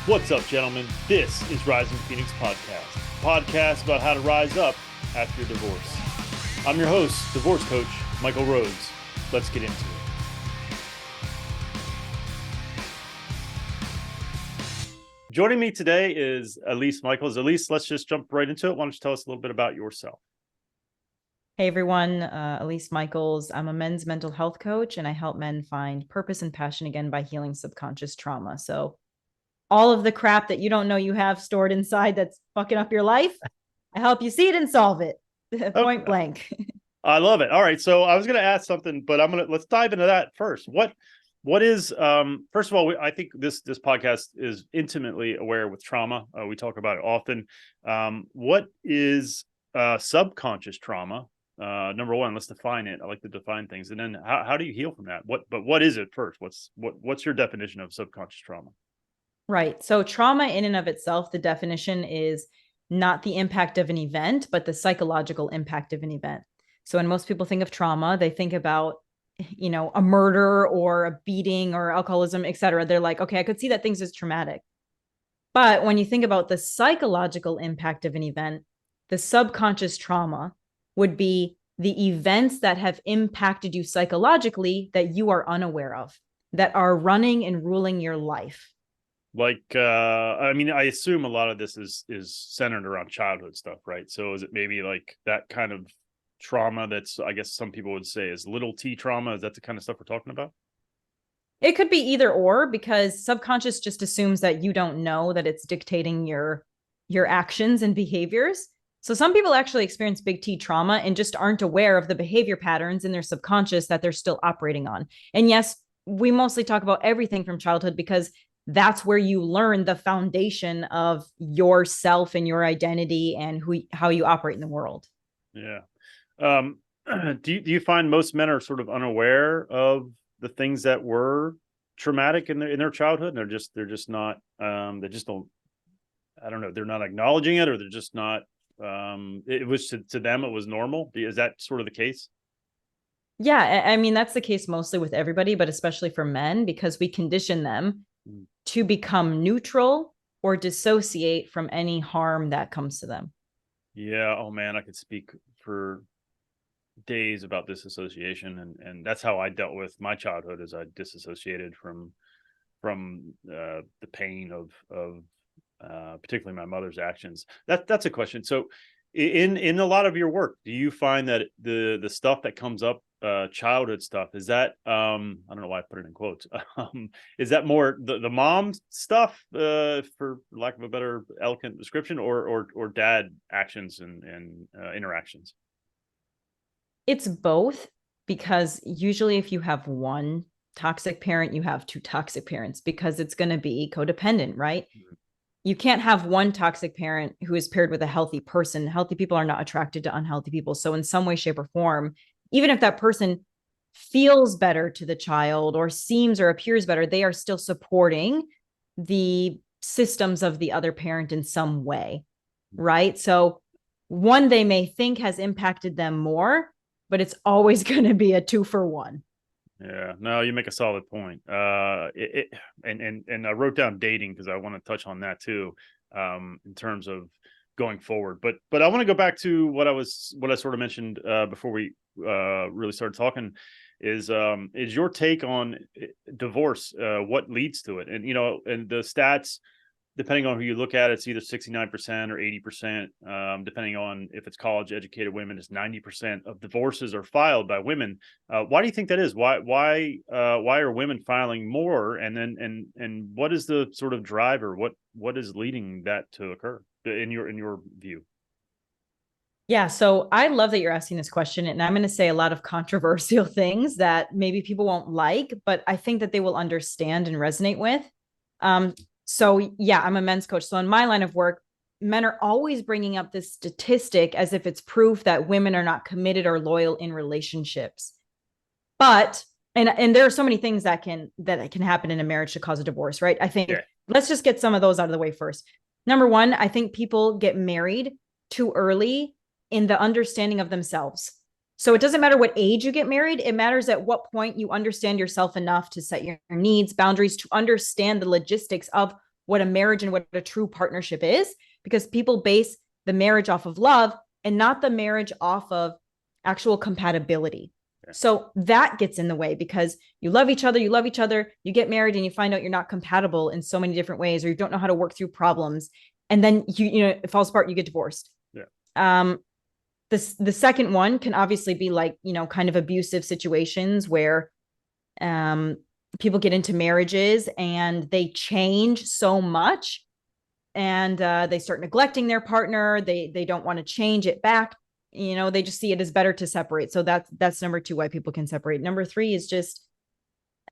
What's up, gentlemen? This is Rising Phoenix Podcast, a podcast about how to rise up after your divorce. I'm your host, divorce coach, Michael Rhodes. Let's get into it. Joining me today is Elise Micheals. Elise, let's just jump right into it. Why don't you tell us a little bit about yourself? Hey everyone, Elise Micheals. I'm a men's mental health coach and I help men find purpose and passion again by healing subconscious trauma. So all of the crap that you don't know you have stored inside that's fucking up your life, I help you see it and solve it. Point blank. I love it. All right. So I was going to ask something, but let's dive into that first. What is, first of all, I think this podcast is intimately aware with trauma. We talk about it often. What is subconscious trauma? Number one, let's define it. I like to define things. And then how do you heal from that? What is it first? What's your definition of subconscious trauma? Right. So trauma in and of itself, the definition is not the impact of an event, but the psychological impact of an event. So when most people think of trauma, they think about, a murder or a beating or alcoholism, et cetera. They're like, okay, I could see that things is traumatic. But when you think about the psychological impact of an event, the subconscious trauma would be the events that have impacted you psychologically that you are unaware of, that are running and ruling your life. I assume a lot of this is centered around childhood stuff, right? So is it maybe like that kind of trauma that's, I guess some people would say, is little T trauma? Is that the kind of stuff we're talking about? It could be either or, because subconscious just assumes that you don't know that it's dictating your actions and behaviors. So some people actually experience big T trauma and just aren't aware of the behavior patterns in their subconscious that they're still operating on. And yes, we mostly talk about everything from childhood because that's where you learn the foundation of yourself and your identity and how you operate in the world. Yeah. Do you find most men are sort of unaware of the things that were traumatic in their childhood, and they're just not they just don't, I don't know, they're not acknowledging it, or they're just not it was to them it was normal? Is that sort of the case? Yeah, I mean that's the case mostly with everybody, but especially for men, because we condition them to become neutral or dissociate from any harm that comes to them. Yeah. Oh man, I could speak for days about disassociation, and that's how I dealt with my childhood, as I disassociated from the pain of particularly my mother's actions. That's a question. So in a lot of your work, do you find that the stuff that comes up, childhood stuff, is that I don't know why I put it in quotes, is that more the mom stuff, for lack of a better eloquent description, or dad actions and interactions? It's both, because usually if you have one toxic parent, you have two toxic parents, because it's going to be codependent, right? Mm-hmm. You can't have one toxic parent who is paired with a healthy person. Healthy people are not attracted to unhealthy people. So in some way, shape, or form, even if that person feels better to the child or seems or appears better, they are still supporting the systems of the other parent in some way, right? So one they may think has impacted them more, but it's always going to be a 2-for-1. Yeah, no, you make a solid point. And I wrote down dating because I want to touch on that too, in terms of going forward. But I want to go back to what I sort of mentioned before we really started talking. Is your take on divorce? What leads to it? And and the stats, depending on who you look at, it's either 69% or 80%. Depending on if it's college educated women, it's 90% of divorces are filed by women. Why do you think that is? Why are women filing more? And what is the sort of driver? What is leading that to occur in your view? Yeah, so I love that you're asking this question, and I'm going to say a lot of controversial things that maybe people won't like, but I think that they will understand and resonate with. So yeah, I'm a men's coach. So in my line of work, men are always bringing up this statistic as if it's proof that women are not committed or loyal in relationships. But and there are so many things that can happen in a marriage to cause a divorce, right? I think Let's just get some of those out of the way first. Number one, I think people get married too early in the understanding of themselves. So it doesn't matter what age you get married. It matters at what point you understand yourself enough to set your needs, boundaries, to understand the logistics of what a marriage and what a true partnership is, because people base the marriage off of love and not the marriage off of actual compatibility. So that gets in the way because you love each other, you get married and you find out you're not compatible in so many different ways, or you don't know how to work through problems. And then it falls apart, you get divorced. Yeah. The second one can obviously be like, kind of abusive situations where people get into marriages and they change so much and they start neglecting their partner. They don't want to change it back. They just see it as better to separate. So that's number 2, why people can separate. Number 3 is just,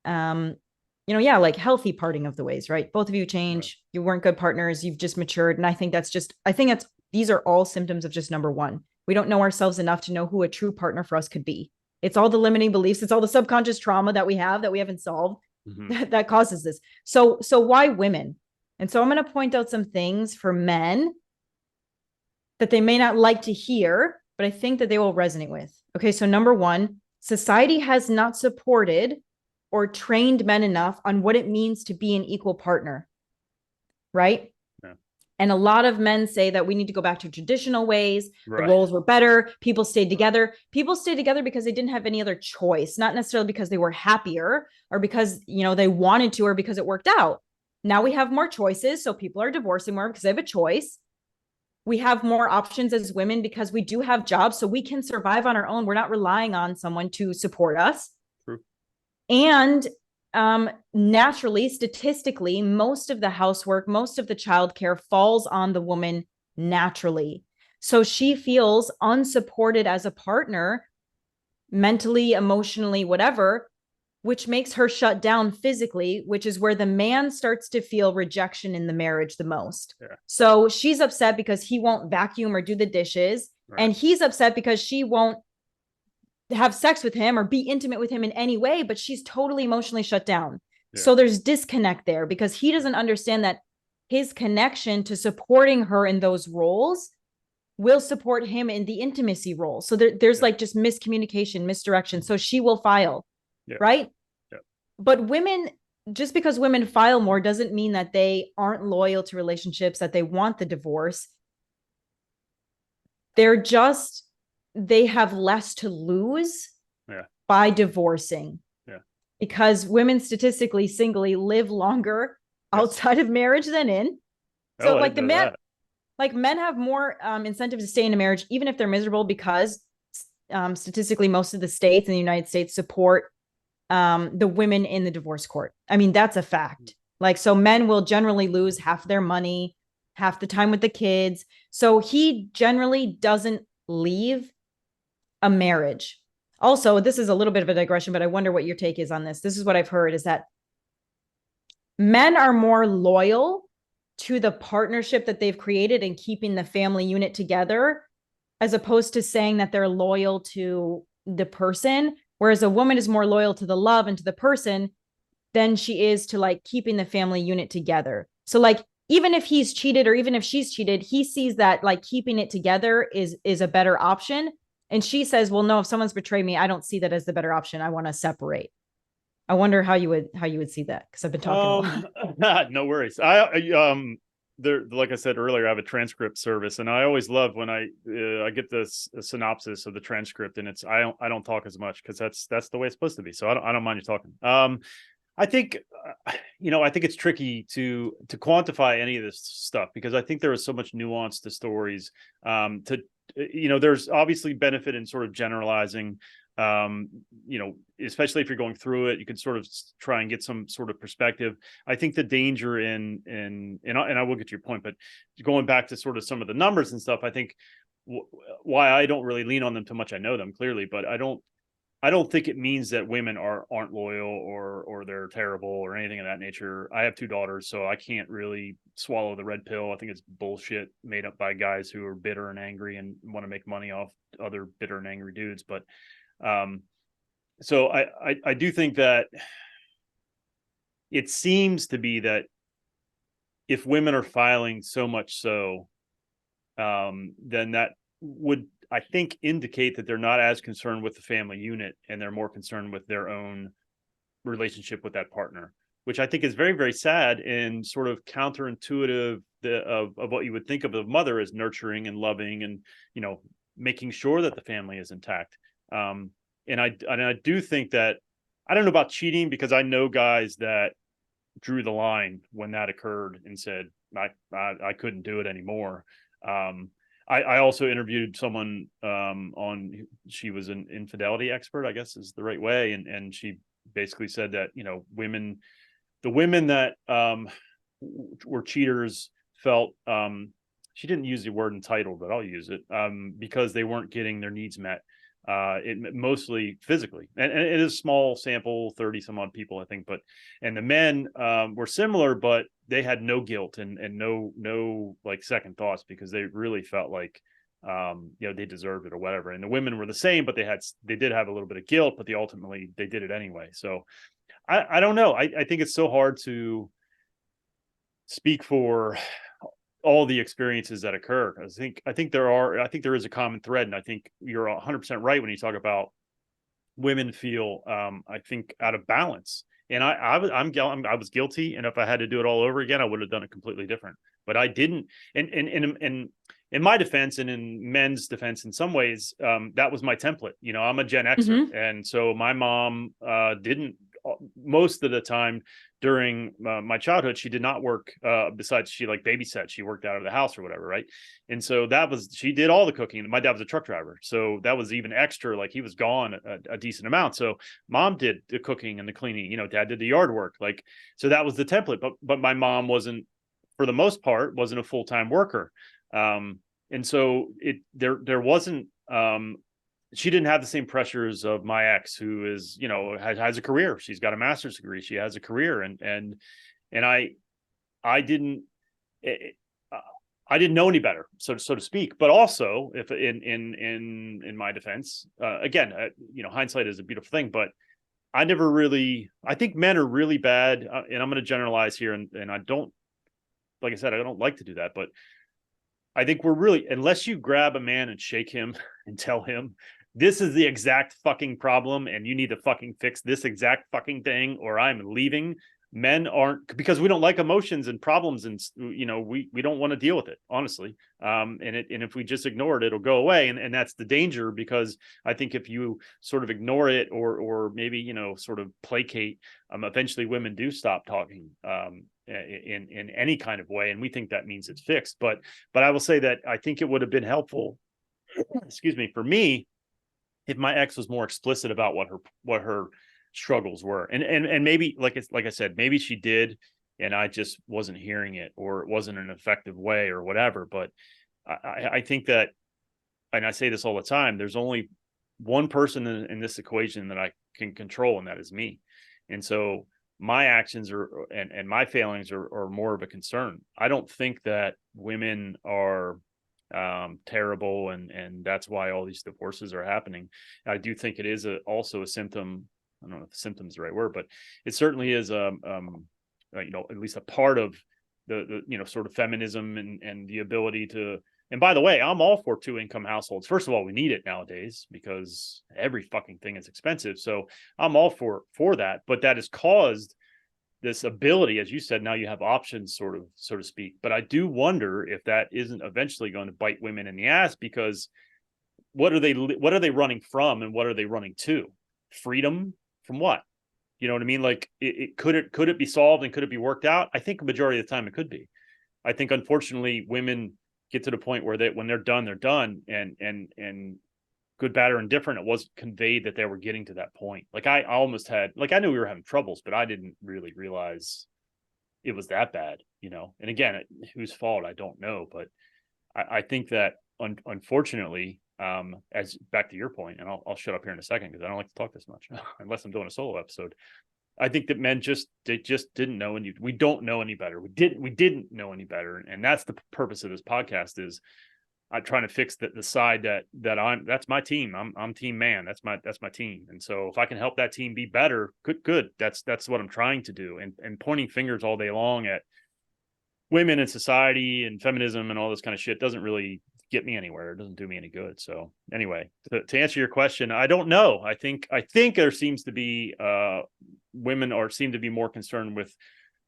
like healthy parting of the ways, right? Both of you change. Right. You weren't good partners. You've just matured. And I think these are all symptoms of just number 1. We don't know ourselves enough to know who a true partner for us could be. It's all the limiting beliefs. It's all the subconscious trauma that we haven't solved that causes this. So why women? And so I'm going to point out some things for men that they may not like to hear, but I think that they will resonate with. Okay, so number 1, society has not supported or trained men enough on what it means to be an equal partner, right? Yeah. And a lot of men say that we need to go back to traditional ways. Right. The roles were better. People stayed together. People stayed together because they didn't have any other choice, not necessarily because they were happier or because, they wanted to or because it worked out. Now we have more choices, so people are divorcing more because they have a choice. We have more options as women because we do have jobs, so we can survive on our own. We're not relying on someone to support us. True. And naturally, statistically, most of the housework, most of the childcare falls on the woman naturally. So she feels unsupported as a partner, mentally, emotionally, whatever, which makes her shut down physically, which is where the man starts to feel rejection in the marriage the most. Yeah. So she's upset because he won't vacuum or do the dishes. Right. And he's upset because she won't have sex with him or be intimate with him in any way, but she's totally emotionally shut down. Yeah. So there's disconnect there because he doesn't understand that his connection to supporting her in those roles will support him in the intimacy role. So there's like just miscommunication, misdirection. So she will file. Yeah. Right. Yeah. But women, just because women file more doesn't mean that they aren't loyal to relationships, that they want the divorce. They have less to lose by divorcing. Yeah. Because women statistically, singly live longer outside of marriage than in. So like men have more incentive to stay in a marriage, even if they're miserable, because statistically, most of the states in the United States support the women in the divorce court. I mean, that's a fact. Like, so men will generally lose half their money, half the time with the kids. So he generally doesn't leave a marriage. Also, this is a little bit of a digression, but I wonder what your take is on this. This is what I've heard, is that men are more loyal to the partnership that they've created and keeping the family unit together, as opposed to saying that they're loyal to the person. Whereas a woman is more loyal to the love and to the person than she is to like keeping the family unit together. So like, even if he's cheated or even if she's cheated, he sees that like keeping it together is a better option. And she says, well, no, if someone's betrayed me, I don't see that as the better option. I want to separate. I wonder how you would see that, because I've been talking a lot. No worries. There, like I said earlier, I have a transcript service, and I always love when I get this synopsis of the transcript, and I don't talk as much because that's the way it's supposed to be. So I don't mind you talking. I think I think it's tricky to quantify any of this stuff, because I think there is so much nuance to stories. There's obviously benefit in sort of generalizing. Especially if you're going through it, you can sort of try and get some sort of perspective. I think the danger and I will get to your point, but going back to sort of some of the numbers and stuff, I think why I don't really lean on them too much. I know them clearly, but I don't think it means that women aren't loyal or they're terrible or anything of that nature. I have 2 daughters, so I can't really swallow the red pill. I think it's bullshit made up by guys who are bitter and angry and want to make money off other bitter and angry dudes. But so I do think that it seems to be that if women are filing so much so, then that would, I think, indicate that they're not as concerned with the family unit and they're more concerned with their own relationship with that partner. which I think is very, very sad and sort of counterintuitive of what you would think of a mother as nurturing and loving and, making sure that the family is intact. And I do think that, I don't know about cheating, because I know guys that drew the line when that occurred and said, I couldn't do it anymore. I also interviewed someone she was an infidelity expert, I guess is the right way. And she basically said that, the women that were cheaters felt, she didn't use the word entitled, but I'll use it, because they weren't getting their needs met. It mostly physically, and it is a small sample, 30 some odd people, I think, and the men were similar, but they had no guilt and no like second thoughts, because they really felt like they deserved it or whatever. And the women were the same, but they did have a little bit of guilt, but they did it anyway. So I don't know. I think it's so hard to speak for all the experiences that occur. I think there is a common thread, and I think you're 100% right when you talk about women feel, I think, out of balance. And I was guilty, and if I had to do it all over again, I would have done it completely different. But I didn't. And in my defense, and in men's defense, in some ways, that was my template. I'm a Gen Xer, and so my mom didn't. Most of the time during my childhood, she did not work, besides she like babysat. She worked out of the house or whatever, right? And so she did all the cooking. My dad was a truck driver, so that was even extra, like he was gone a decent amount. So mom did the cooking and the cleaning, dad did the yard work, like, so that was the template. But my mom wasn't, for the most part, wasn't a full-time worker. And so there wasn't, she didn't have the same pressures of my ex, who is, has a career. She's got a master's degree. She has a career. And I didn't know any better, so to speak. But also, if in my defense, again, hindsight is a beautiful thing, but I think men are really bad. And I'm going to generalize here. And I don't, like I said, I don't like to do that, but I think we're really, unless you grab a man and shake him and tell him, this is the exact fucking problem and you need to fucking fix this exact fucking thing or I'm leaving. Men aren't, because we don't like emotions and problems, and we don't want to deal with it, honestly. And if we just ignore it, it'll go away. And that's the danger, because I think if you sort of ignore it or maybe, sort of placate, eventually women do stop talking in any kind of way. And we think that means it's fixed. But I will say that I think it would have been helpful, excuse me, for me, if my ex was more explicit about what her struggles were. And maybe, like I said, maybe she did, and I just wasn't hearing it, or it wasn't an effective way or whatever. But I think that, and I say this all the time, there's only one person in this equation that I can control, and that is me. And so my actions and my failings are more of a concern. I don't think that women are terrible, and that's why all these divorces are happening. I do think it is also a symptom. I don't know if symptom is the right word, but it certainly is at least a part of the sort of feminism and the ability to. And by the way, I'm all for 2-income households. First of all, we need it nowadays because every fucking thing is expensive. So I'm all for that, but that has caused this ability, as you said, now you have options, sort of, so to speak. But I do wonder if that isn't eventually going to bite women in the ass, because what are they running from, and what are they running to? Freedom from what? You know what I mean? Like, could it be solved, and could it be worked out? I think a majority of the time it could be. I think, unfortunately, women get to the point where when they're done, and good, bad, or indifferent, it wasn't conveyed that they were getting to that point. Like, I almost had, like, I knew we were having troubles, but I didn't really realize it was that bad, And again, whose fault, I don't know. But I think that unfortunately, as back to your point, and I'll shut up here in a second because I don't like to talk this much unless I'm doing a solo episode. I think that men just didn't know, and we don't know any better. We didn't know any better, and that's the purpose of this podcast. Is I'm trying to fix the side that's my team. I'm team man. That's my team. And so if I can help that team be better, good. That's what I'm trying to do. And pointing fingers all day long at women in society and feminism and all this kind of shit doesn't really get me anywhere. It doesn't do me any good. So anyway, to answer your question, I don't know. I think there seems to be women seem to be more concerned with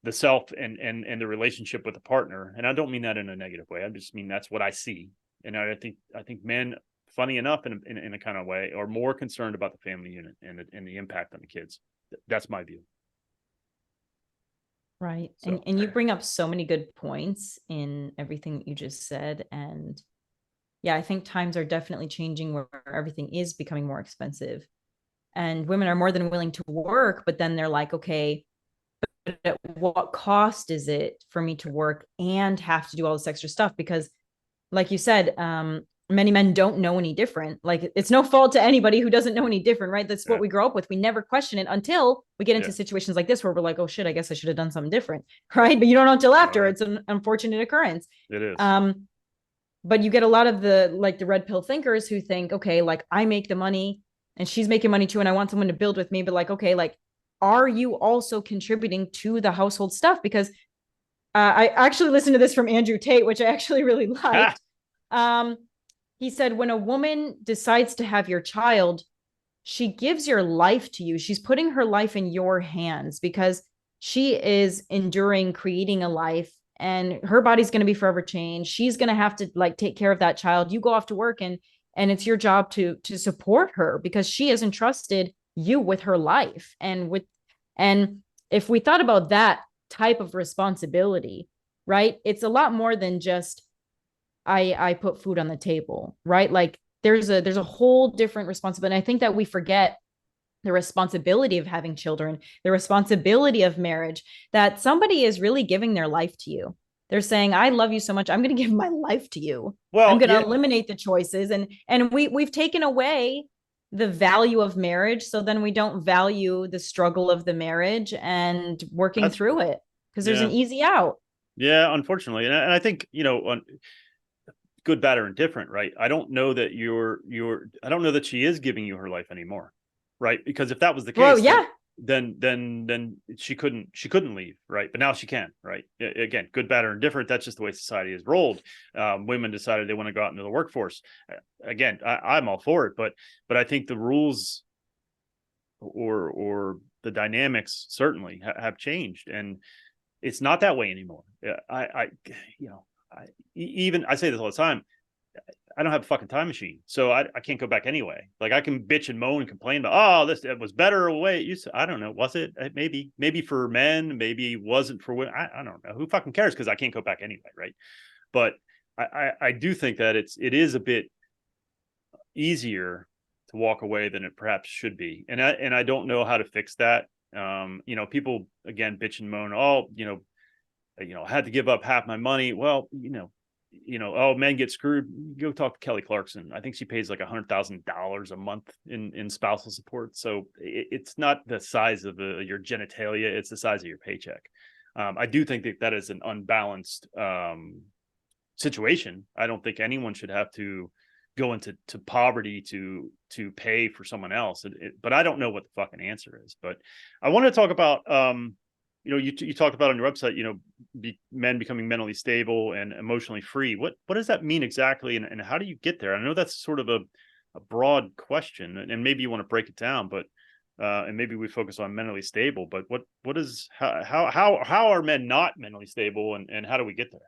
the self and the relationship with the partner. And I don't mean that in a negative way. I just mean that's what I see. And I think men, funny enough, in a kind of way, are more concerned about the family unit and the impact on the kids. That's my view. Right. So. And you bring up so many good points in everything that you just said. And yeah, I think times are definitely changing where everything is becoming more expensive. And women are more than willing to work, but then they're like, okay, but at what cost is it for me to work and have to do all this extra stuff? Because like you said, many men don't know any different. Like it's no fault to anybody who doesn't know any different, right? That's what we grow up with. We never question it until we get into situations like this where we're like, oh shit, I guess I should have done something different, right? But you don't know until after. Right. It's an unfortunate occurrence. It is. But you get a lot of the red pill thinkers who think, okay, like I make the money and she's making money too, and I want someone to build with me. But like, okay, like, are you also contributing to the household stuff? Because I actually listened to this from Andrew Tate, which I actually really liked. He said, when a woman decides to have your child, she gives your life to you. She's putting her life in your hands because she is enduring creating a life, and her body's going to be forever changed. She's going to have to like take care of that child. You go off to work, and it's your job to support her because she has entrusted you with her life. And if we thought about that type of responsibility, right, it's a lot more than just I put food on the table, right? Like there's a whole different responsibility. And I think that we forget the responsibility of having children, the responsibility of marriage, that somebody is really giving their life to you. They're saying, I love you so much, I'm going to give my life to you. Well, I'm going to eliminate the choices. And we've taken away the value of marriage. So then we don't value the struggle of the marriage and working through it because there's an easy out. Yeah, unfortunately. And I think, good, bad, or indifferent, right? I don't know that I don't know that she is giving you her life anymore, right? Because if that was the case, then she couldn't leave, right? But now she can, right? Again, good, bad, or indifferent. That's just the way society has rolled. Women decided they want to go out into the workforce. Again, I'm all for it, but I think the rules or the dynamics certainly have changed, and it's not that way anymore. I say this all the time. I don't have a fucking time machine, so I can't go back anyway. Like I can bitch and moan and complain about, oh, it was better the way it used to. I don't know. Was it? Maybe for men, maybe it wasn't for women. I don't know. Who fucking cares? Because I can't go back anyway, right? But I do think that it is a bit easier to walk away than it perhaps should be, and I don't know how to fix that. People again bitch and moan. Oh, I had to give up half my money. Well, oh, men get screwed. Go talk to Kelly Clarkson. I think she pays like $100,000 a month in spousal support. So it's not the size of your genitalia; it's the size of your paycheck. I do think that is an unbalanced situation. I don't think anyone should have to go into poverty to pay for someone else. But I don't know what the fucking answer is. But I want to talk about. You talked about on your website, men becoming mentally stable and emotionally free. What does that mean exactly, and how do you get there? I know that's sort of a broad question, and maybe you want to break it down, but and maybe we focus on mentally stable. But what is how are men not mentally stable, and how do we get there?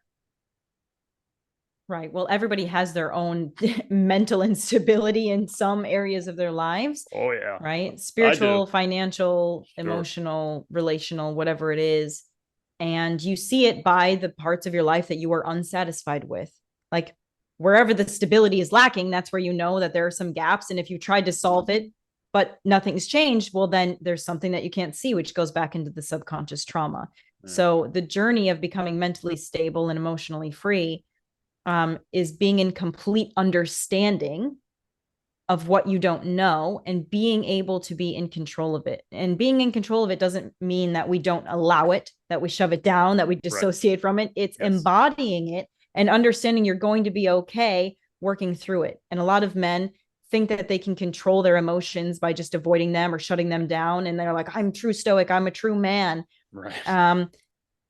Right. Well, everybody has their own mental instability in some areas of their lives. Oh, yeah. Right. Spiritual, financial, emotional, relational, whatever it is. And you see it by the parts of your life that you are unsatisfied with. Like wherever the stability is lacking, that's where you know that there are some gaps. And if you tried to solve it, but nothing's changed, well, then there's something that you can't see, which goes back into the subconscious trauma. So the journey of becoming mentally stable and emotionally free is being in complete understanding of what you don't know and being able to be in control of it. And being in control of it doesn't mean that we don't allow it, that we shove it down, that we dissociate from it. It's embodying it and understanding you're going to be okay working through it. And a lot of men think that they can control their emotions by just avoiding them or shutting them down. And they're like, I'm true stoic, I'm a true man. Right.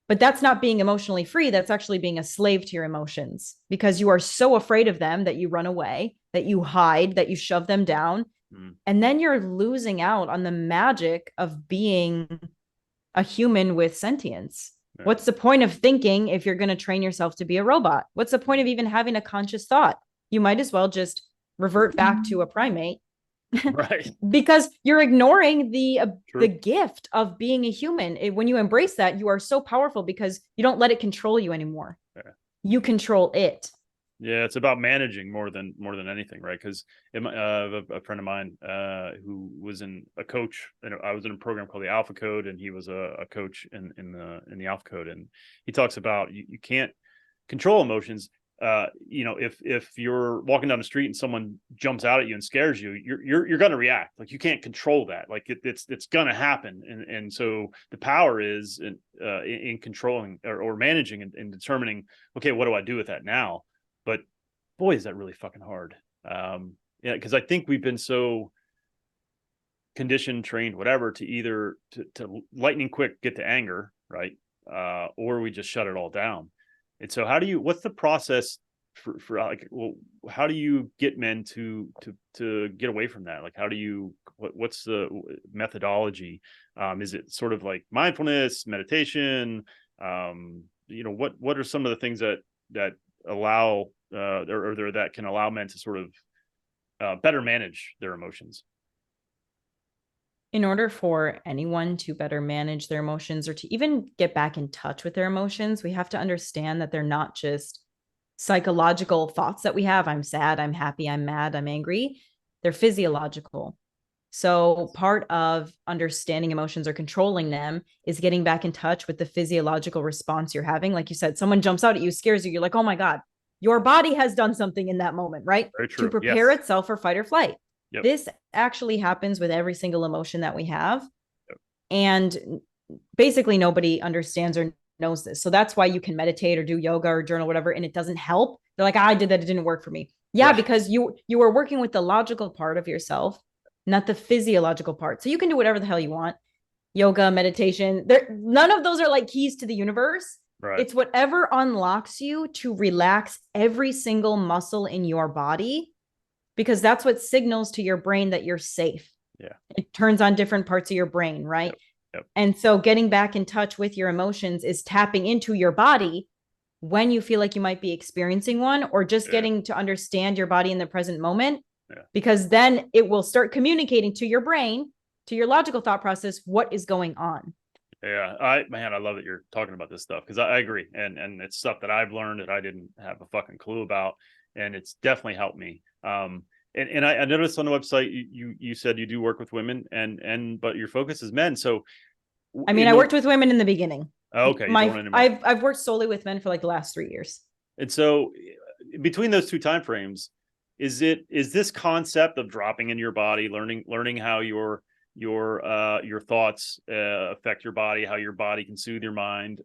But that's not being emotionally free. That's actually being a slave to your emotions because you are so afraid of them that you run away, that you hide, that you shove them down. And then you're losing out on the magic of being a human with sentience. Yeah. What's the point of thinking if you're going to train yourself to be a robot? What's the point of even having a conscious thought? You might as well just revert back to a primate. Right. Because you're ignoring the True. gift of being a human. When you embrace that, you are so powerful because you don't let it control you anymore. Yeah. You control it. Yeah, it's about managing more than anything, right? Because a friend of mine who was a coach, and I was in a program called the Alpha Code, and he was a coach in the Alpha Code, and he talks about you can't control emotions. If you're walking down the street and someone jumps out at you and scares you, you're going to react. Like, you can't control that. Like, it's going to happen, and so the power is in controlling or managing and determining. Okay, what do I do with that now? But boy, is that really fucking hard. Yeah, because I think we've been so conditioned, trained, whatever, to either to lightning quick get to anger, right? Or we just shut it all down. And so what's the process for like, well, how do you get men to get away from that? Like, what's the methodology? Is it sort of like mindfulness, meditation? What are some of the things that allow or that can allow men to sort of better manage their emotions? In order for anyone to better manage their emotions or to even get back in touch with their emotions, we have to understand that they're not just psychological thoughts that we have. I'm sad, I'm happy, I'm mad, I'm angry. They're physiological. So part of understanding emotions or controlling them is getting back in touch with the physiological response you're having. Like you said, someone jumps out at you, scares you. You're like, oh my God, your body has done something in that moment, right? Very true. To prepare Yes. itself for fight or flight. Yep. This actually happens with every single emotion that we have. Yep. And basically nobody understands or knows this. So that's why you can meditate or do yoga or journal, whatever, and it doesn't help. They're like, I did that, it didn't work for me. Yeah, right. Because you were working with the logical part of yourself, not the physiological part. So you can do whatever the hell you want. Yoga, meditation, none of those are like keys to the universe. Right. It's whatever unlocks you to relax every single muscle in your body, because that's what signals to your brain that you're safe. Yeah. It turns on different parts of your brain, right? Yep. Yep. And so getting back in touch with your emotions is tapping into your body when you feel like you might be experiencing one, or just getting to understand your body in the present moment, because then it will start communicating to your brain, to your logical thought process, what is going on. Yeah, I love that you're talking about this stuff, because I agree. And it's stuff that I've learned that I didn't have a fucking clue about. And it's definitely helped me. And I noticed on the website, you said you do work with women but your focus is men. So, I mean, I worked with women in the beginning. Okay. I've worked solely with men for like the last 3 years. And so between those two timeframes, is this concept of dropping in your body, learning how your thoughts affect your body, how your body can soothe your mind,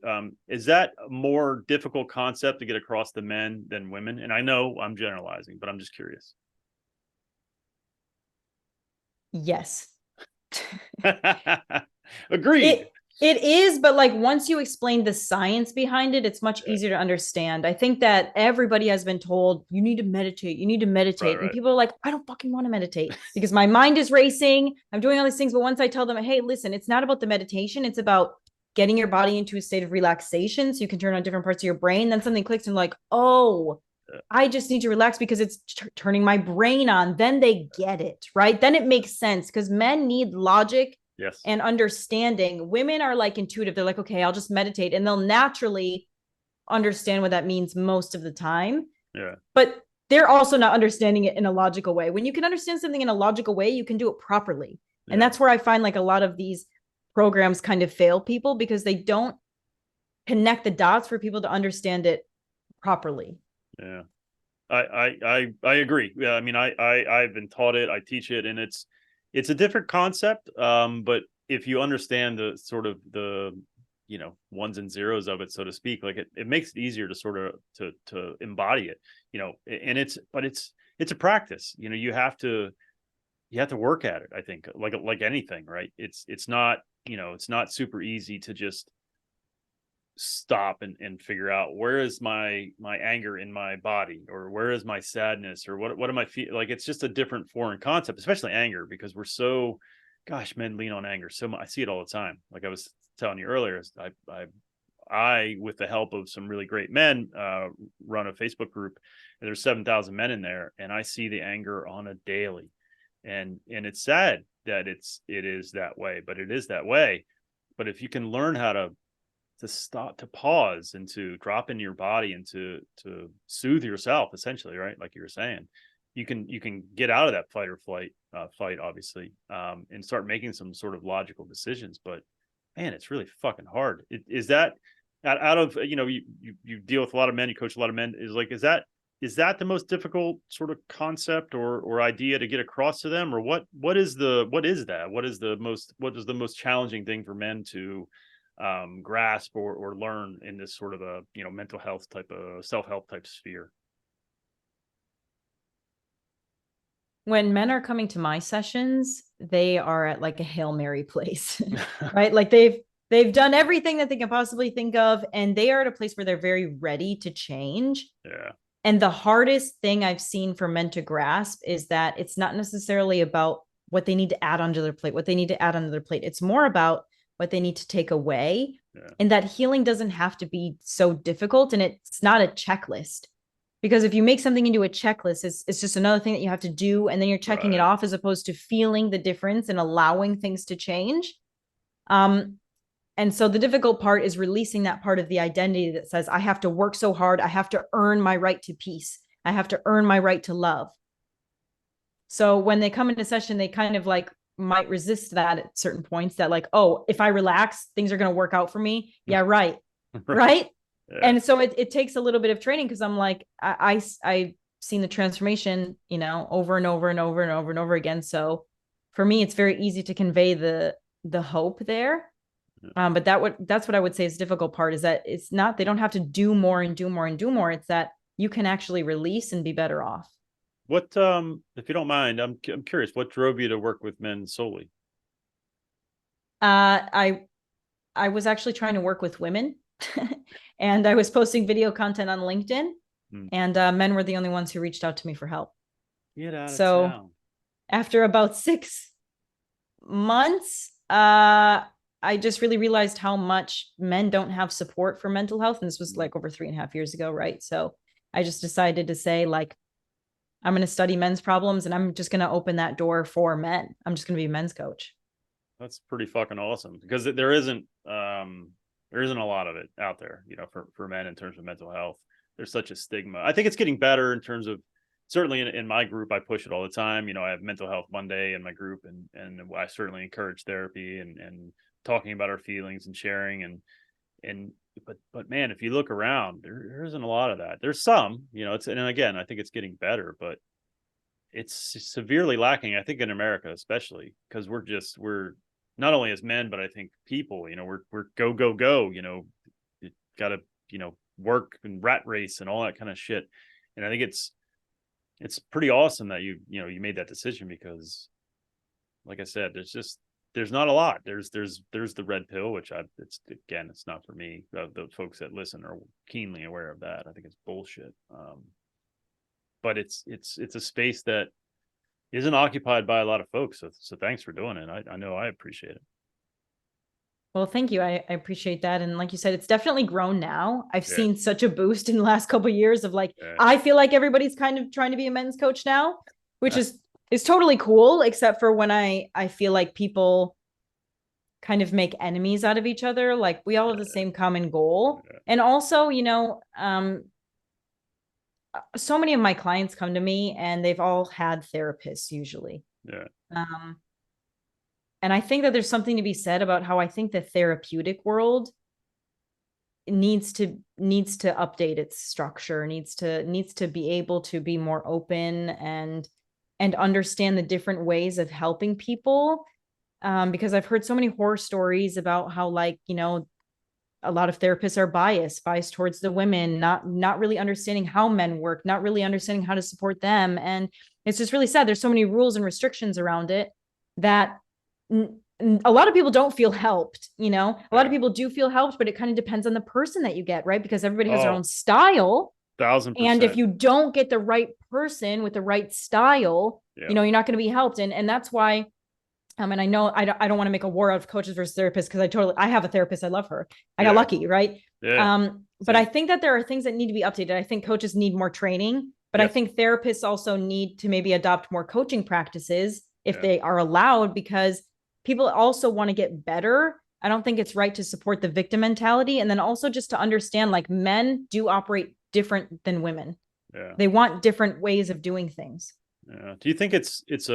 is that a more difficult concept to get across to men than women? And I know I'm generalizing, but I'm just curious. Yes. Agreed. It is, but like once you explain the science behind it, it's much easier to understand. I think that everybody has been told, you need to meditate, right. And people are like, I don't fucking want to meditate because my mind is racing. I'm doing all these things. But once I tell them, hey, listen, it's not about the meditation. It's about getting your body into a state of relaxation so you can turn on different parts of your brain. Then something clicks and like, oh, I just need to relax because it's turning my brain on. Then they get it, right? Then it makes sense, because men need logic. Yes. And understanding. Women are like intuitive. They're like, okay, I'll just meditate, and they'll naturally understand what that means most of the time. Yeah. But they're also not understanding it in a logical way. When you can understand something in a logical way, you can do it properly. Yeah. And that's where I find like a lot of these programs kind of fail people, because they don't connect the dots for people to understand it properly. Yeah. I agree. Yeah. I mean, I've been taught it, I teach it, and it's a different concept. But if you understand the sort of the, ones and zeros of it, so to speak, like it makes it easier to sort of to embody it, and it's a practice. You have to work at it. I think like anything, right? It's not, it's not super easy to just stop and figure out where is my anger in my body, or where is my sadness, or what am I feel like. It's just a different foreign concept, especially anger, because we're so, gosh, men lean on anger so much. I see it all the time. Like I was telling you earlier, I with the help of some really great men, run a Facebook group, and there's 7,000 men in there, and I see the anger on a daily, and it's sad that it is that way, but it is that way. But if you can learn how to stop, to pause, and to drop into your body, and to soothe yourself, essentially, right? Like you were saying, you can get out of that fight or flight fight, obviously, and start making some sort of logical decisions. But man, it's really fucking hard. Is that out of, you deal with a lot of men, you coach a lot of men, is that the most difficult sort of concept or idea to get across to them? Or what is the most challenging thing for men to grasp or learn in this sort of a, mental health type of self-help type sphere? When men are coming to my sessions, they are at like a Hail Mary place, right? Like they've done everything that they can possibly think of, and they are at a place where they're very ready to change. Yeah. And the hardest thing I've seen for men to grasp is that it's not necessarily about what they need to add onto their plate, It's more about what they need to take away. Yeah. And that healing doesn't have to be so difficult. And it's not a checklist. Because if you make something into a checklist, it's just another thing that you have to do. And then you're checking it off, as opposed to feeling the difference and allowing things to change. And so the difficult part is releasing that part of the identity that says, I have to work so hard. I have to earn my right to peace. I have to earn my right to love. So when they come into session, they kind of like might resist that at certain points, that like, oh, if I relax, things are going to work out for me. Yeah, right. Right. Yeah. And so it takes a little bit of training, because I'm like, I've seen the transformation, over and over and over and over and over again. So for me, it's very easy to convey the hope there. But that's what I would say is the difficult part, is that it's not, they don't have to do more and do more and do more. It's that you can actually release and be better off. What, if you don't mind, I'm curious, what drove you to work with men solely? I was actually trying to work with women, and I was posting video content on LinkedIn, and men were the only ones who reached out to me for help. Get out of so town. After about 6 months, I just really realized how much men don't have support for mental health. And this was like over 3.5 years ago. Right. So I just decided to say, like, I'm going to study men's problems, and I'm just going to open that door for men. I'm just going to be a men's coach. That's pretty fucking awesome, because there isn't a lot of it out there, for men in terms of mental health. There's such a stigma. I think it's getting better in terms of, certainly in my group, I push it all the time. I have Mental Health Monday in my group, and I certainly encourage therapy and talking about our feelings and sharing, but man, if you look around, there isn't a lot of that. There's some, and again, I think it's getting better, but it's severely lacking, I think, in America, especially because we're not only as men, but I think people, we're go, go, go, you gotta, work and rat race and all that kind of shit. And I think it's pretty awesome that you made that decision, because like I said, there's not a lot. There's the red pill, which it's not for me. The folks that listen are keenly aware of that. I think it's bullshit. But it's a space that isn't occupied by a lot of folks. So thanks for doing it. I know I appreciate it. Well, thank you. I appreciate that. And like you said, it's definitely grown now. I've seen such a boost in the last couple of years of like, I feel like everybody's kind of trying to be a men's coach now, which is totally cool, except for when I feel like people kind of make enemies out of each other. Like, we all have the same common goal. And also, so many of my clients come to me and they've all had therapists usually. And I think that there's something to be said about how I think the therapeutic world needs to update its structure, needs to be able to be more open and understand the different ways of helping people. Because I've heard so many horror stories about how, like, a lot of therapists are biased towards the women, not really understanding how men work, not really understanding how to support them. And it's just really sad. There's so many rules and restrictions around it that a lot of people don't feel helped, you know, a lot Yeah. of people do feel helped, but it kind of depends on the person that you get, right? Because everybody has their Oh, own style. thousand And if percent. you don't get the right person with the right style, Yeah. you know, you're not going to be helped. And that's why, and I know I don't want to make a war out of coaches versus therapists, because I have a therapist. I love her. I got Yeah. lucky, right? Yeah. But I Same. think that there are things that need to be updated. I think coaches need more training, but I Yes. think therapists also need to maybe adopt more coaching practices if Yeah. they are allowed, because people also want to get better. I don't think it's right to support the victim mentality. And then also just to understand, like, men do operate different than women. Yeah. They want different ways of doing things. Yeah. Do you think this is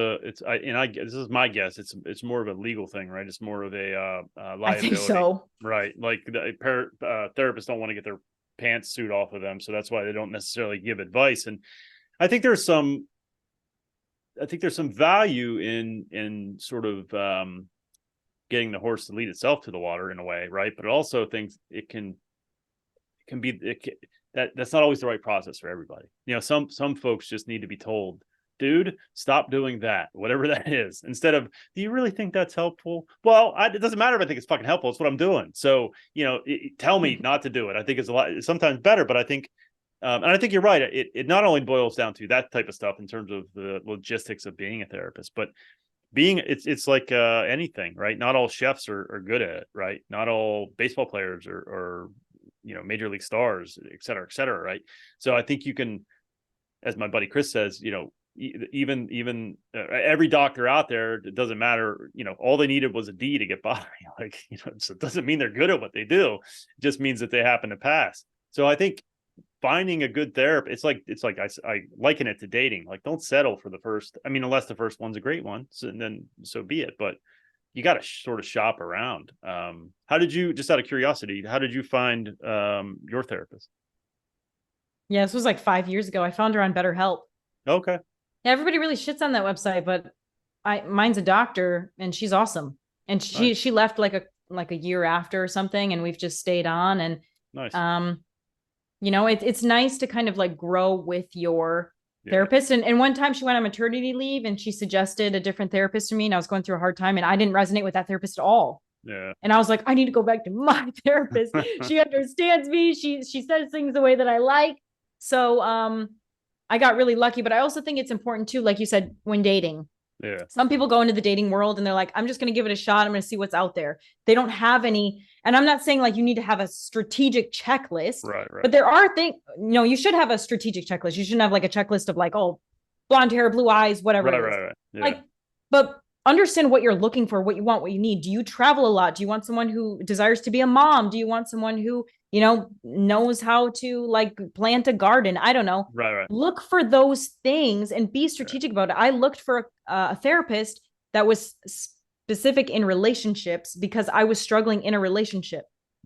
my guess. It's more of a legal thing, right? It's more of a I think liability, so. right? Like therapists don't want to get their pants suit off of them, so that's why they don't necessarily give advice. And I think there's some, value in sort of getting the horse to lead itself to the water in a way, right? But it also thinks that's not always the right process for everybody. You know, some folks just need to be told, dude, stop doing that, whatever that is, instead of, do you really think that's helpful? Well, it doesn't matter if I think it's fucking helpful. It's what I'm doing. So, you know, tell me not to do it. I think it's sometimes better, but I think, and I think you're right. It not only boils down to that type of stuff in terms of the logistics of being a therapist, but it's like anything, right? Not all chefs are good at it, right? Not all baseball players are you know, major league stars, et cetera, right? So I think you can, as my buddy Chris says, you know, even every doctor out there, it doesn't matter, you know, all they needed was a D to get by. Like, you know, so it doesn't mean they're good at what they do. It just means that they happen to pass. So I think finding a good therapist, it's like I liken it to dating. Like, don't settle for the first, I mean, unless the first one's a great one, so, and then so be it. But you got to sort of shop around. How did you, just out of curiosity, how did you find your therapist? Yeah, this was like 5 years ago. I found her on BetterHelp. Okay. Yeah, everybody really shits on that website, but mine's a doctor and she's awesome. And Nice. she left like a year after or something, and we've just stayed on. And Nice. um, you know, it's nice to kind of like grow with your Yeah. therapist. And one time she went on maternity leave and she suggested a different therapist to me, and I was going through a hard time and I didn't resonate with that therapist at all. Yeah. And I was like, I need to go back to my therapist. She understands me. She says things the way that I like. So I got really lucky, but I also think it's important too, like you said, when dating. Yeah. Some people go into the dating world and they're like, I'm just going to give it a shot. I'm going to see what's out there. They don't have any, and I'm not saying like you need to have a strategic checklist, Right. Right. but there are things, you know, you should have a strategic checklist. You shouldn't have like a checklist of like, oh, blonde hair, blue eyes, whatever Right. it is. Right. Right. Yeah. Like, but understand what you're looking for, what you want, what you need. Do you travel a lot? Do you want someone who desires to be a mom? Do you want someone who, you know, knows how to like plant a garden? I don't know. Right. Right. Look for those things and be strategic about it. I looked for a therapist that was specific in relationships because I was struggling in a relationship.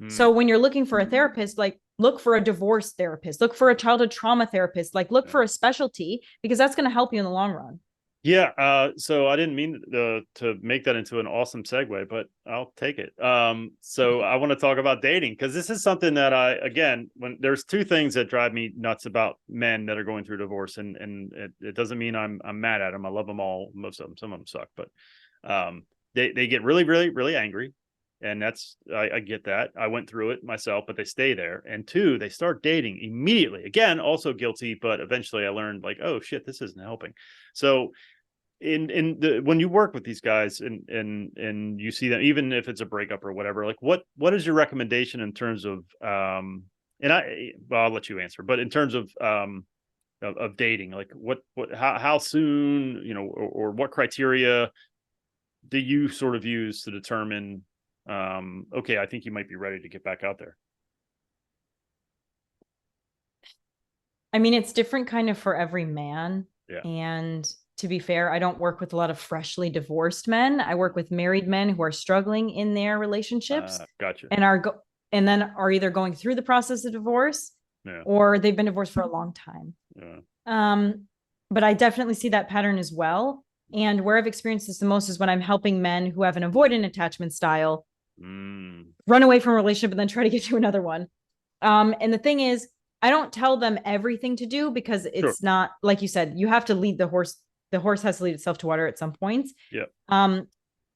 So when you're looking for a therapist, like look for a divorce therapist, look for a childhood trauma therapist, like look for a specialty, because that's going to help you in the long run. Yeah. So I didn't mean to make that into an awesome segue, but I'll take it. So I want to talk about dating, because this is something that again, when there's two things that drive me nuts about men that are going through divorce, and it doesn't mean I'm mad at them. I love them all. Most of them, some of them suck, but they get really, really, really angry. And I get that. I went through it myself, but they stay there. And two, they start dating immediately. Again, also guilty, but eventually I learned like, oh shit, this isn't helping. So when you work with these guys and you see them, even if it's a breakup or whatever, like what is your recommendation in terms of I'll let you answer, but in terms of dating, like how soon, you know, or what criteria do you sort of use to determine okay, I think you might be ready to get back out there? I mean, it's different kind of for every man. Yeah. And to be fair, I don't work with a lot of freshly divorced men. I work with married men who are struggling in their relationships Gotcha. and and then are either going through the process of divorce, Yeah. or they've been divorced for a long time. Yeah. But I definitely see that pattern as well. And where I've experienced this the most is when I'm helping men who have an avoidant attachment style run away from a relationship and then try to get to another one. And the thing is, I don't tell them everything to do, because it's not, like you said, you have to lead the horse. The horse has to lead itself to water at some points. Yeah.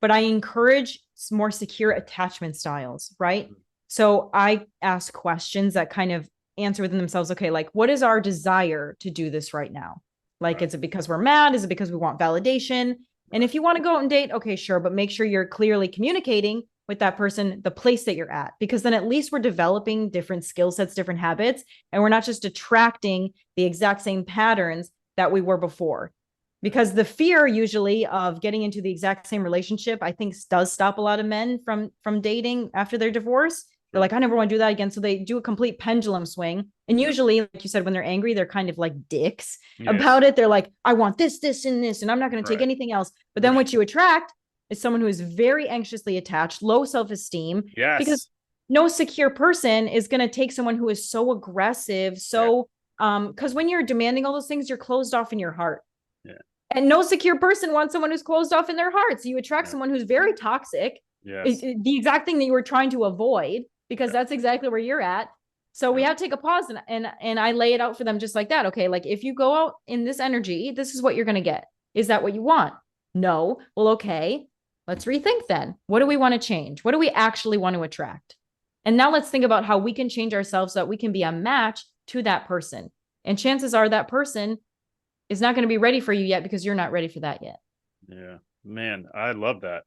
But but I encourage more secure attachment styles, right? So I ask questions that kind of answer within themselves. Okay, like what is our desire to do this right now? Like, Right. is it because we're mad? Is it because we want validation? And if you want to go out and date, okay, sure, but make sure you're clearly communicating with that person the place that you're at, because then at least we're developing different skill sets, different habits, and we're not just attracting the exact same patterns that we were before. Because the fear usually of getting into the exact same relationship, I think, does stop a lot of men from dating after their divorce. They're like, I never want to do that again. So they do a complete pendulum swing. And usually, like you said, when they're angry, they're kind of like dicks about it. They're like, I want this, this, and this, and I'm not going to take anything else. But then what you attract is someone who is very anxiously attached, low self-esteem, because no secure person is going to take someone who is so aggressive. So, because when you're demanding all those things, you're closed off in your heart. And no secure person wants someone who's closed off in their heart. So you attract someone who's very toxic, the exact thing that you were trying to avoid, because that's exactly where you're at. So we have to take a pause and I lay it out for them just like that. Okay, like if you go out in this energy, this is what you're going to get. Is that what you want? No. Well, okay, let's rethink then. What do we want to change? What do we actually want to attract? And now let's think about how we can change ourselves so that we can be a match to that person. And chances are that person is not going to be ready for you yet because you're not ready for that yet. Yeah, man, I love that.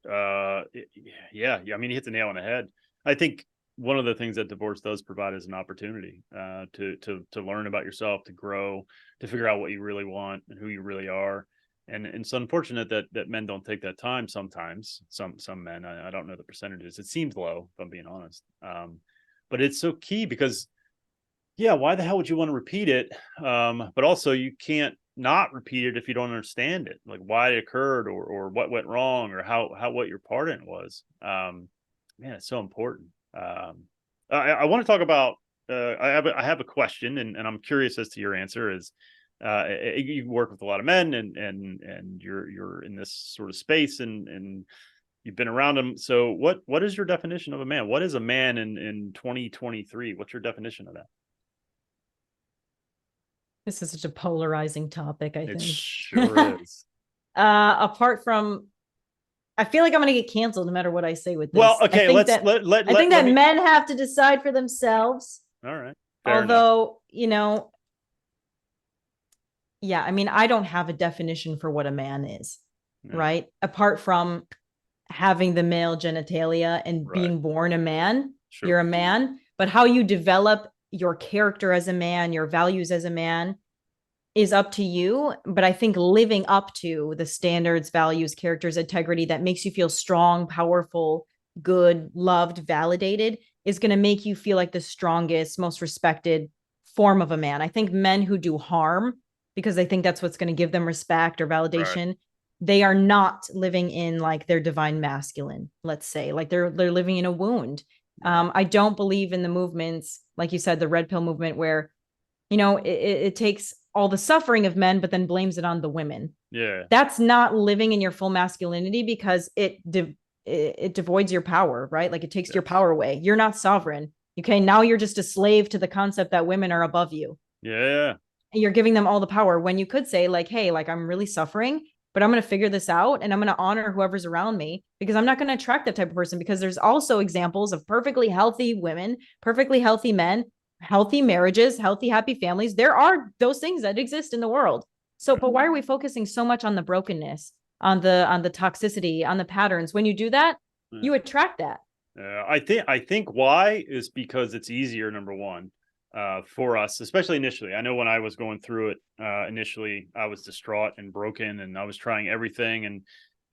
Yeah. I mean, you hit the nail on the head. I think one of the things that divorce does provide is an opportunity to learn about yourself, to grow, to figure out what you really want and who you really are. And it's unfortunate that men don't take that time sometimes. Some men, I don't know the percentages. It seems low, if I'm being honest. But it's so key because, yeah, why the hell would you want to repeat it? But also you can't not repeat it if you don't understand it, like why it occurred or what went wrong or how what your part in it was. Man, it's so important. I want to talk about I have a question and I'm curious as to your answer. Is you work with a lot of men and you're in this sort of space and you've been around them. So what is your definition of a man? What is a man in 2023? What's your definition of that? This is such a polarizing topic, I think. It sure is. Apart from, I feel like I'm going to get canceled no matter what I say with this. Well, okay, I think that men have to decide for themselves. All right. Although, you know, yeah, I mean, I don't have a definition for what a man is, right? Apart from having the male genitalia and being born a man, you're a man. But how you develop your character as a man, your values as a man is up to you. But I think living up to the standards, values, characters, integrity that makes you feel strong, powerful, good, loved, validated is going to make you feel like the strongest, most respected form of a man. I think men who do harm because they think that's what's going to give them respect or validation, they are not living in like their divine masculine, let's say, like they're living in a wound. I don't believe in the movements, like you said, the red pill movement, where, you know, it takes all the suffering of men, but then blames it on the women. Yeah. That's not living in your full masculinity because it devoids your power, right? Like it takes your power away. You're not sovereign. Okay. Now you're just a slave to the concept that women are above you. Yeah. You're giving them all the power when you could say like, hey, like I'm really suffering, but I'm going to figure this out and I'm going to honor whoever's around me because I'm not going to attract that type of person, because there's also examples of perfectly healthy women, perfectly healthy men, healthy marriages, healthy, happy families. There are those things that exist in the world. So, but why are we focusing so much on the brokenness, on the toxicity, on the patterns? When you do that, you attract that. I think why is because it's easier, number one, for us, especially initially. I know when I was going through it initially, I was distraught and broken, and I was trying everything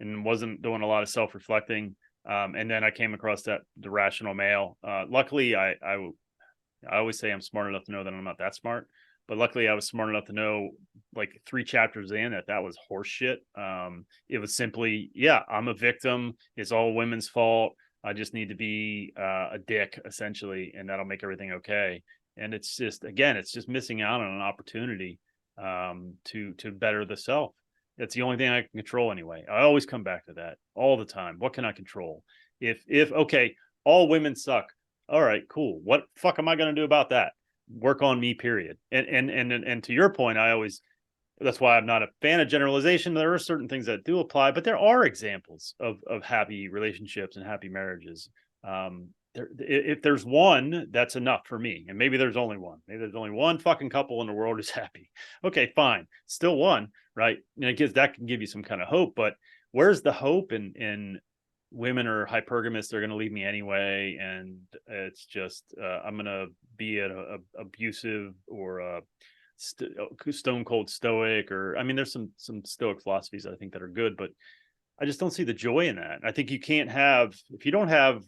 and wasn't doing a lot of self-reflecting. And then I came across the rational male. Luckily, I always say I'm smart enough to know that I'm not that smart, but luckily I was smart enough to know, like 3 chapters in, that was horseshit. It was simply, I'm a victim. It's all women's fault. I just need to be a dick, essentially, and that'll make everything okay. And it's just, again, it's just missing out on an opportunity to better the self. That's the only thing I can control anyway. I always come back to that all the time. What can I control? If okay, all women suck. All right, cool. What fuck am I going to do about that? Work on me, period. And to your point, I always That's why I'm not a fan of generalization. There are certain things that do apply, but there are examples of happy relationships and happy marriages. If there's one, that's enough for me. And maybe there's only one. Maybe there's only one fucking couple in the world who's happy. Okay, fine. Still one, right? And it gives, that can give you some kind of hope. But where's the hope in women are hypergamous? They're going to leave me anyway, and it's just I'm going to be a abusive or a stone cold stoic, or I mean, there's some stoic philosophies I think that are good, but I just don't see the joy in that. I think you can't have, if you don't have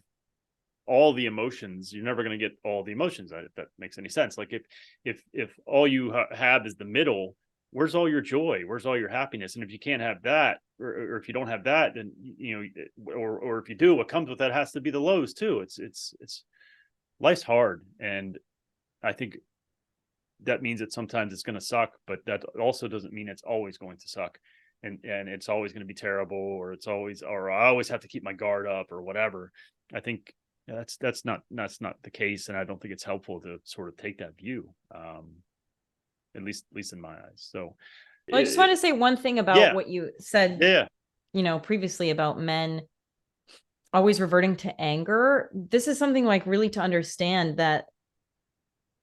all the emotions, you're never going to get all the emotions, if that makes any sense. Like if all you have is the middle, where's all your joy, where's all your happiness? And if you can't have that, or if you don't have that, then or if you do, what comes with that has to be the lows too. It's life's hard, and I think that means that sometimes it's going to suck, but that also doesn't mean it's always going to suck, and it's always going to be terrible, or I always have to keep my guard up or whatever. I think that's not the case, and I don't think it's helpful to sort of take that view, at least in my eyes. So, well, I just want to say one thing about what you said, previously about men always reverting to anger. This is something like really to understand that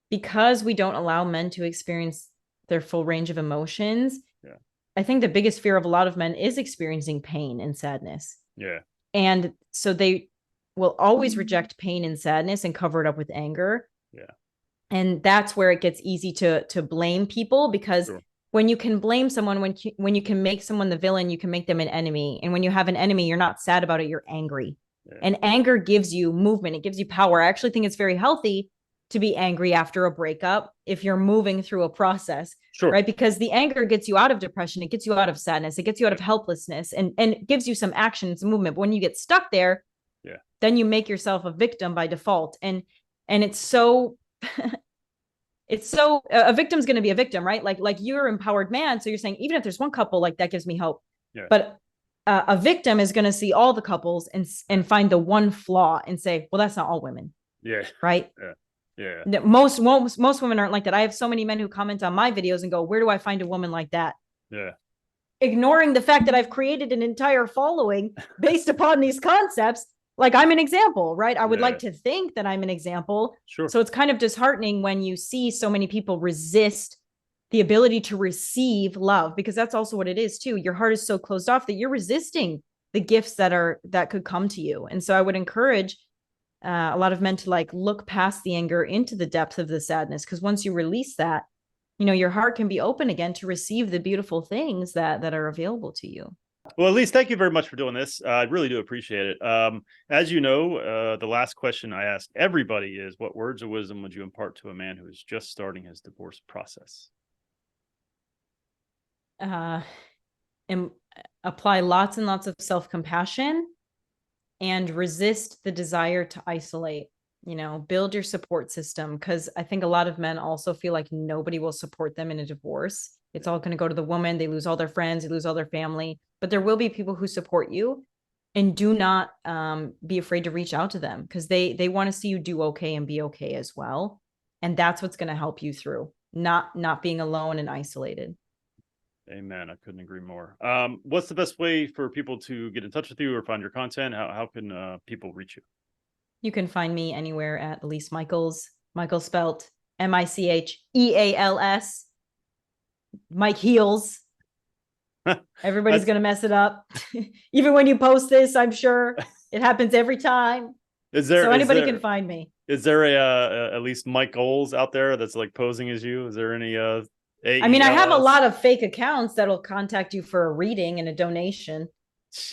because we don't allow men to experience their full range of emotions. Yeah. I think the biggest fear of a lot of men is experiencing pain and sadness. Yeah. And so they will always reject pain and sadness and cover it up with anger. Yeah. And that's where it gets easy to blame people, because when you can blame someone, when you can make someone the villain, you can make them an enemy. And when you have an enemy, you're not sad about it, you're angry. Yeah. And anger gives you movement. It gives you power. I actually think it's very healthy to be angry after a breakup if you're moving through a process, right? Because the anger gets you out of depression. It gets you out of sadness. It gets you out of helplessness, and it gives you some action, some movement. But when you get stuck there, then you make yourself a victim by default. And it's so, a victim's going to be a victim, right? Like you're an empowered man. So you're saying, even if there's one couple, like that gives me hope. Yeah. But a victim is going to see all the couples and find the one flaw and say, well, that's not all women. Yeah. Right. Yeah. Yeah. Most women aren't like that. I have so many men who comment on my videos and go, where do I find a woman like that? Yeah. Ignoring the fact that I've created an entire following based upon these concepts. Like I'm an example, right? I would like to think that I'm an example. Sure. So it's kind of disheartening when you see so many people resist the ability to receive love, because that's also what it is too. Your heart is so closed off that you're resisting the gifts that could come to you. And so I would encourage a lot of men to like look past the anger into the depth of the sadness, because once you release that, your heart can be open again to receive the beautiful things that are available to you. Well, Elise, thank you very much for doing this. I really do appreciate it. As you know, the last question I ask everybody is, what words of wisdom would you impart to a man who is just starting his divorce process? And apply lots and lots of self-compassion and resist the desire to isolate. Build your support system, because I think a lot of men also feel like nobody will support them in a divorce. It's all going to go to the woman. They lose all their friends, they lose all their family, but there will be people who support you, and do not be afraid to reach out to them, because they want to see you do okay and be okay as well. And that's what's going to help you through not being alone and isolated. Amen. I couldn't agree more. What's the best way for people to get in touch with you or find your content? How can people reach you? You can find me anywhere at Elise Micheals. Michael spelt Micheals. Mike Heels. Everybody's going to mess it up. Even when you post this, I'm sure it happens every time. So anybody can find me. Is there at least Micheals out there that's like posing as you? Is there any I mean, I have a lot of fake accounts that'll contact you for a reading and a donation.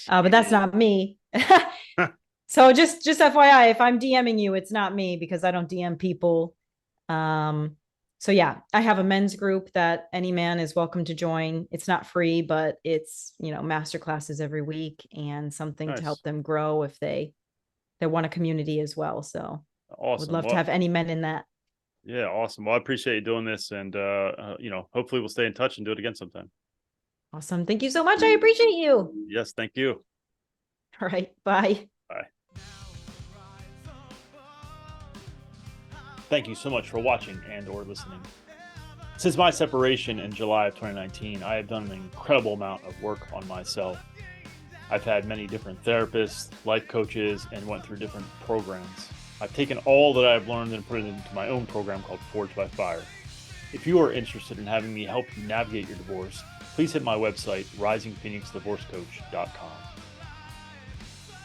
But that's not me. So just FYI, if I'm DMing you, it's not me, because I don't DM people. So yeah, I have a men's group that any man is welcome to join. It's not free, but it's, master classes every week and something to help them grow if they want a community as well. So awesome. Would love to have any men in that. Yeah, awesome. Well, I appreciate you doing this, and hopefully we'll stay in touch and do it again sometime. Awesome. Thank you so much. I appreciate you. Yes, thank you. All right. Bye. Bye. Thank you so much for watching and or listening. Since my separation in July of 2019, I have done an incredible amount of work on myself. I've had many different therapists, life coaches, and went through different programs. I've taken all that I've learned and put it into my own program called Forged by Fire. If you are interested in having me help you navigate your divorce, please hit my website, risingphoenixdivorcecoach.com.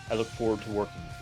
I look forward to working with you.